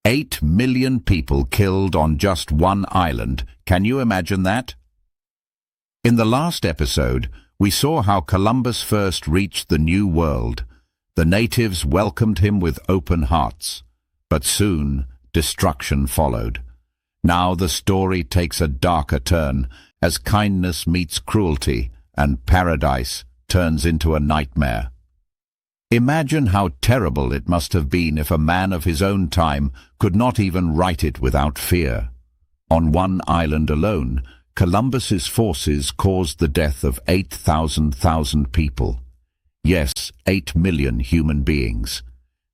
8 million people killed on just one island. Can you imagine that? In the last episode, we saw how Columbus first reached the New World. The natives welcomed him with open hearts, but soon destruction followed. Now the story takes a darker turn as kindness meets cruelty and paradise turns into a nightmare. Imagine how terrible it must have been if a man of his own time could not even write it without fear. On one island alone, Columbus's forces caused the death of 8,000 people. Yes, 8 million human beings.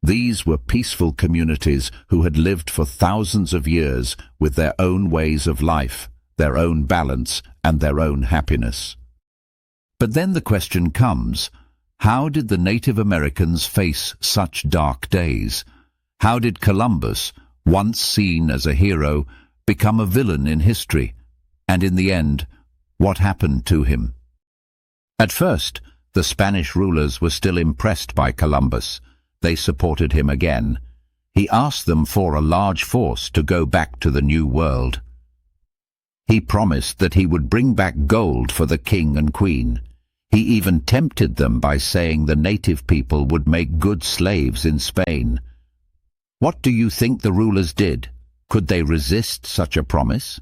These were peaceful communities who had lived for thousands of years with their own ways of life, their own balance, and their own happiness. But then the question comes, how did the Native Americans face such dark days? How did Columbus, once seen as a hero, become a villain in history? And in the end, what happened to him? At first, the Spanish rulers were still impressed by Columbus. They supported him again. He asked them for a large force to go back to the New World. He promised that he would bring back gold for the king and queen. He even tempted them by saying the native people would make good slaves in Spain. What do you think the rulers did? Could they resist such a promise?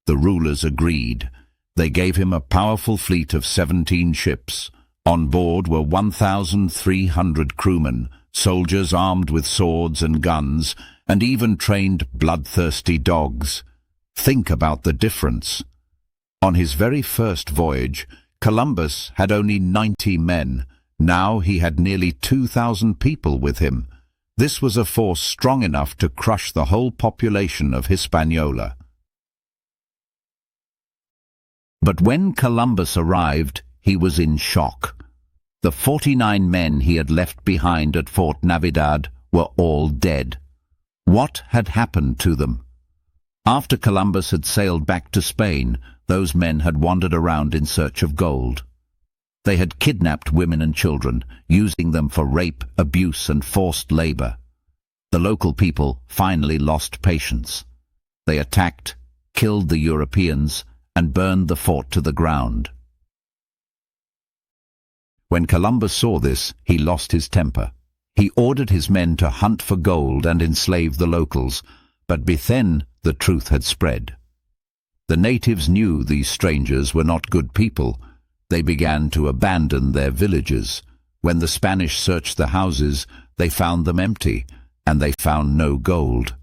The rulers agreed. They gave him a powerful fleet of 17 ships. On board were 1,300 crewmen, soldiers armed with swords and guns, and even trained bloodthirsty dogs. Think about the difference. On his very first voyage, Columbus had only 90 men. Now he had nearly 2,000 people with him. This was a force strong enough to crush the whole population of Hispaniola. But when Columbus arrived, he was in shock. The 49 men he had left behind at Fort Navidad were all dead. What had happened to them? After Columbus had sailed back to Spain, those men had wandered around in search of gold. They had kidnapped women and children, using them for rape, abuse, and forced labor. The local people finally lost patience. They attacked, killed the Europeans, and burned the fort to the ground. When Columbus saw this, he lost his temper. He ordered his men to hunt for gold and enslave the locals, but then the truth had spread. The natives knew these strangers were not good people. They began to abandon their villages. When the Spanish searched the houses, they found them empty, and they found no gold.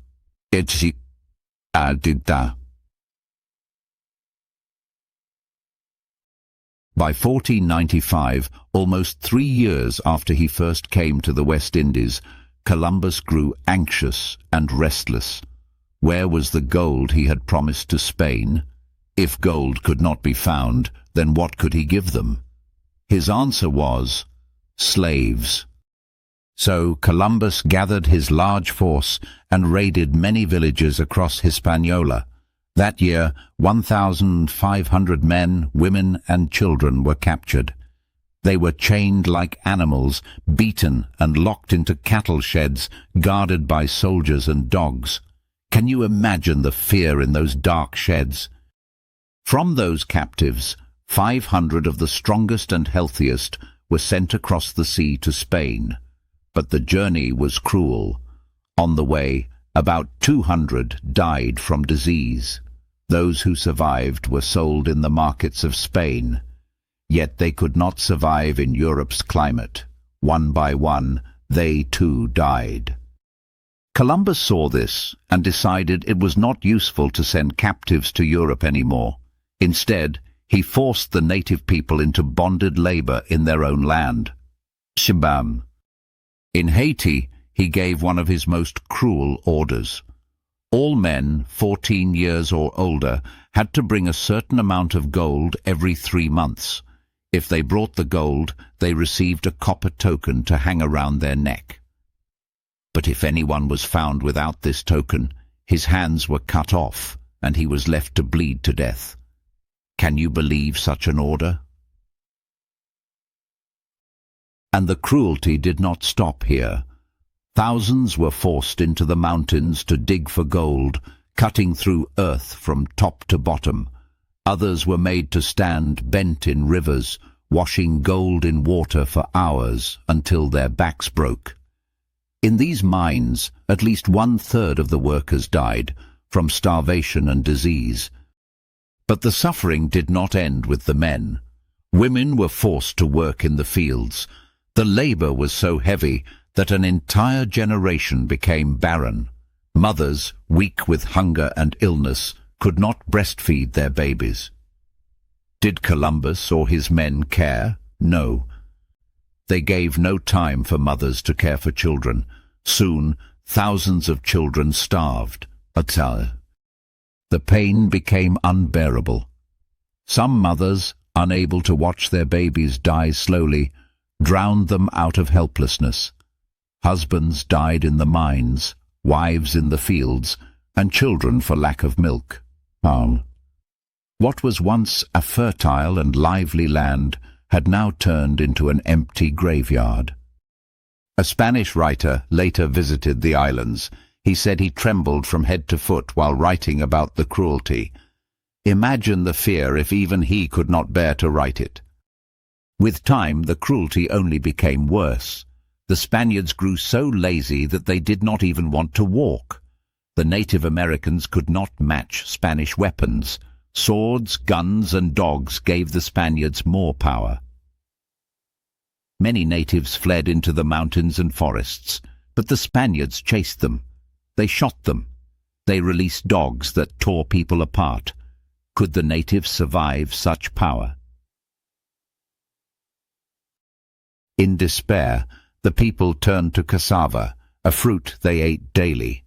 By 1495, almost 3 years after he first came to the West Indies, Columbus grew anxious and restless. Where was the gold he had promised to Spain? If gold could not be found, then what could he give them? His answer was, slaves. So Columbus gathered his large force and raided many villages across Hispaniola. That year, 1,500 men, women, and children were captured. They were chained like animals, beaten and locked into cattle sheds, guarded by soldiers and dogs. Can you imagine the fear in those dark sheds? From those captives, 500 of the strongest and healthiest were sent across the sea to Spain. But the journey was cruel. On the way, about 200 died from disease. Those who survived were sold in the markets of Spain. Yet they could not survive in Europe's climate. One by one, they too died. Columbus saw this and decided it was not useful to send captives to Europe anymore. Instead, he forced the native people into bonded labor in their own land. Shabam. In Haiti, he gave one of his most cruel orders. All men 14 years or older had to bring a certain amount of gold every 3 months. If they brought the gold, they received a copper token to hang around their neck. But if anyone was found without this token, his hands were cut off and he was left to bleed to death. Can you believe such an order? And the cruelty did not stop here. Thousands were forced into the mountains to dig for gold, cutting through earth from top to bottom. Others were made to stand bent in rivers, washing gold in water for hours until their backs broke. In these mines, at least 1/3 of the workers died from starvation and disease. But the suffering did not end with the men. Women were forced to work in the fields. The labor was so heavy that an entire generation became barren. Mothers, weak with hunger and illness, could not breastfeed their babies. Did Columbus or his men care? No. They gave no time for mothers to care for children. Soon, thousands of children starved. The pain became unbearable. Some mothers, unable to watch their babies die slowly, drowned them out of helplessness. Husbands died in the mines, wives in the fields, and children for lack of milk. What was once a fertile and lively land had now turned into an empty graveyard. A Spanish writer later visited the islands. He said he trembled from head to foot while writing about the cruelty. Imagine the fear if even he could not bear to write it. With time, the cruelty only became worse. The Spaniards grew so lazy that they did not even want to walk. The Native Americans could not match Spanish weapons. Swords, guns, and dogs gave the Spaniards more power. Many natives fled into the mountains and forests, but the Spaniards chased them. They shot them. They released dogs that tore people apart. Could the natives survive such power? In despair, the people turned to cassava, a fruit they ate daily.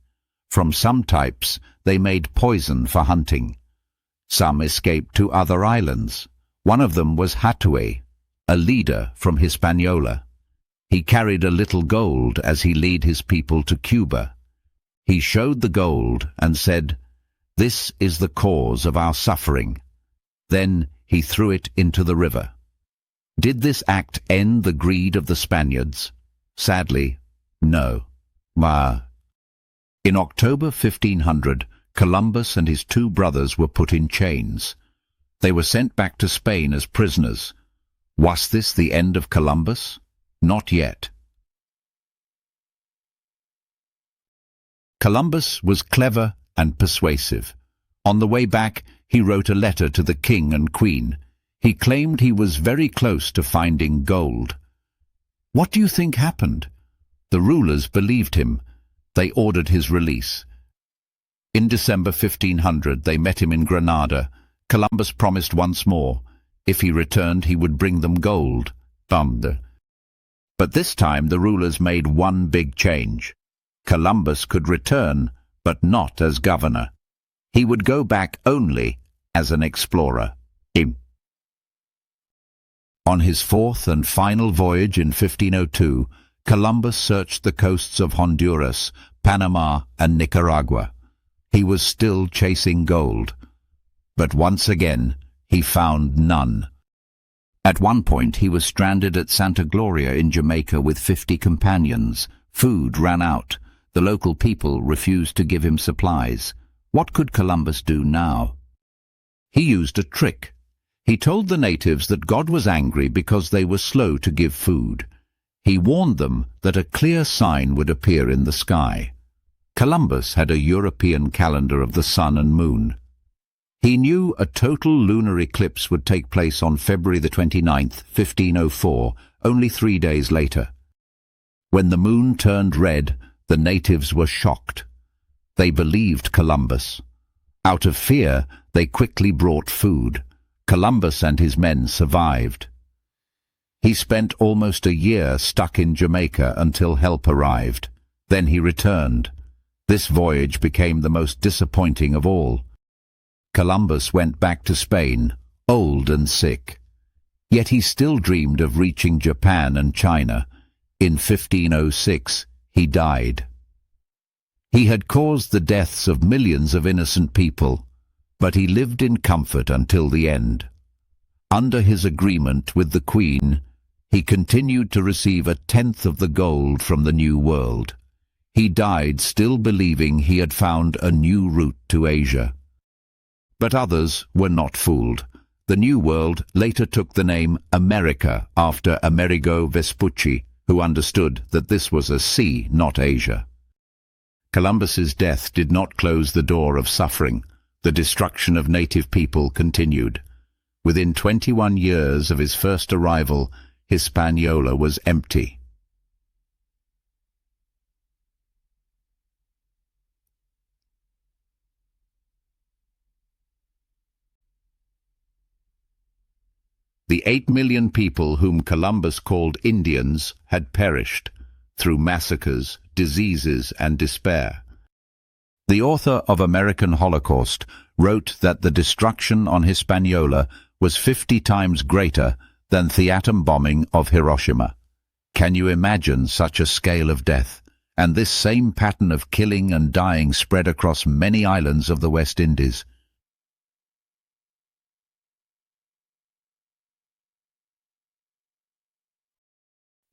From some types, they made poison for hunting. Some escaped to other islands. One of them was Hatue, a leader from Hispaniola. He carried a little gold as he led his people to Cuba. He showed the gold and said, "This is the cause of our suffering." Then he threw it into the river. Did this act end the greed of the Spaniards? Sadly, no. In October 1500, Columbus and his 2 brothers were put in chains. They were sent back to Spain as prisoners. Was this the end of Columbus? Not yet. Columbus was clever and persuasive. On the way back, he wrote a letter to the king and queen. He claimed he was very close to finding gold. What do you think happened? The rulers believed him. They ordered his release. In December 1500, they met him in Granada. Columbus promised once more. If he returned, he would bring them gold. But this time the rulers made one big change. Columbus could return, but not as governor. He would go back only as an explorer. On his 4th and final voyage in 1502, Columbus searched the coasts of Honduras, Panama, and Nicaragua. He was still chasing gold. But once again, he found none. At one point, he was stranded at Santa Gloria in Jamaica with 50 companions. Food ran out. The local people refused to give him supplies. What could Columbus do now? He used a trick. He told the natives that God was angry because they were slow to give food. He warned them that a clear sign would appear in the sky. Columbus had a European calendar of the sun and moon. He knew a total lunar eclipse would take place on February the 29th, 1504, only 3 days later. When the moon turned red, the natives were shocked. They believed Columbus. Out of fear, they quickly brought food. Columbus and his men survived. He spent almost a year stuck in Jamaica until help arrived. Then he returned. This voyage became the most disappointing of all. Columbus went back to Spain, old and sick. Yet he still dreamed of reaching Japan and China. In 1506, he died. He had caused the deaths of millions of innocent people, but he lived in comfort until the end. Under his agreement with the Queen, he continued to receive 1/10 of the gold from the New World. He died still believing he had found a new route to Asia. But others were not fooled. The New World later took the name America after Amerigo Vespucci, who understood that this was a sea, not Asia. Columbus's death did not close the door of suffering. The destruction of native people continued. Within 21 years of his first arrival, Hispaniola was empty. The 8 million people whom Columbus called Indians had perished through massacres, diseases, and despair. The author of American Holocaust wrote that the destruction on Hispaniola was 50 times greater than the atom bombing of Hiroshima. Can you imagine such a scale of death? And this same pattern of killing and dying spread across many islands of the West Indies.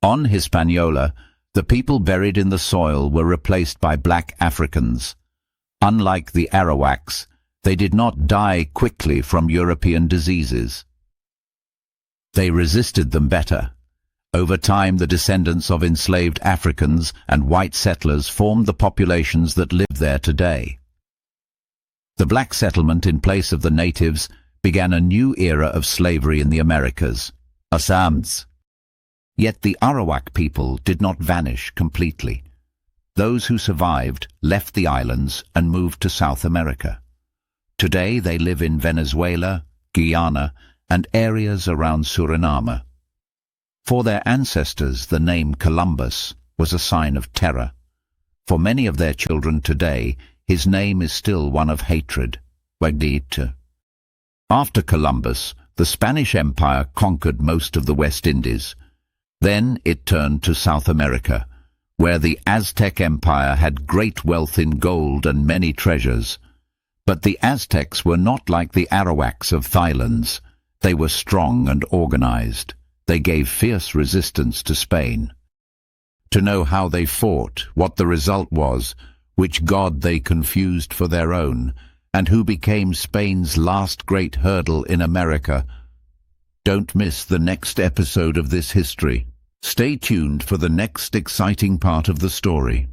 On Hispaniola, the people buried in the soil were replaced by black Africans. Unlike the Arawaks, they did not die quickly from European diseases. They resisted them better. Over time, the descendants of enslaved Africans and white settlers formed the populations that live there today. The black settlement in place of the natives began a new era of slavery in the Americas, Assams. Yet the Arawak people did not vanish completely. Those who survived left the islands and moved to South America. Today they live in Venezuela, Guyana, and areas around Suriname. For their ancestors, the name Columbus was a sign of terror. For many of their children today, his name is still one of hatred. After Columbus, the Spanish Empire conquered most of the West Indies. Then it turned to South America, where the Aztec Empire had great wealth in gold and many treasures. But the Aztecs were not like the Arawaks of Thailand. They were strong and organized. They gave fierce resistance to Spain. To know how they fought, what the result was, which god they confused for their own, and who became Spain's last great hurdle in America, don't miss the next episode of this history. Stay tuned for the next exciting part of the story.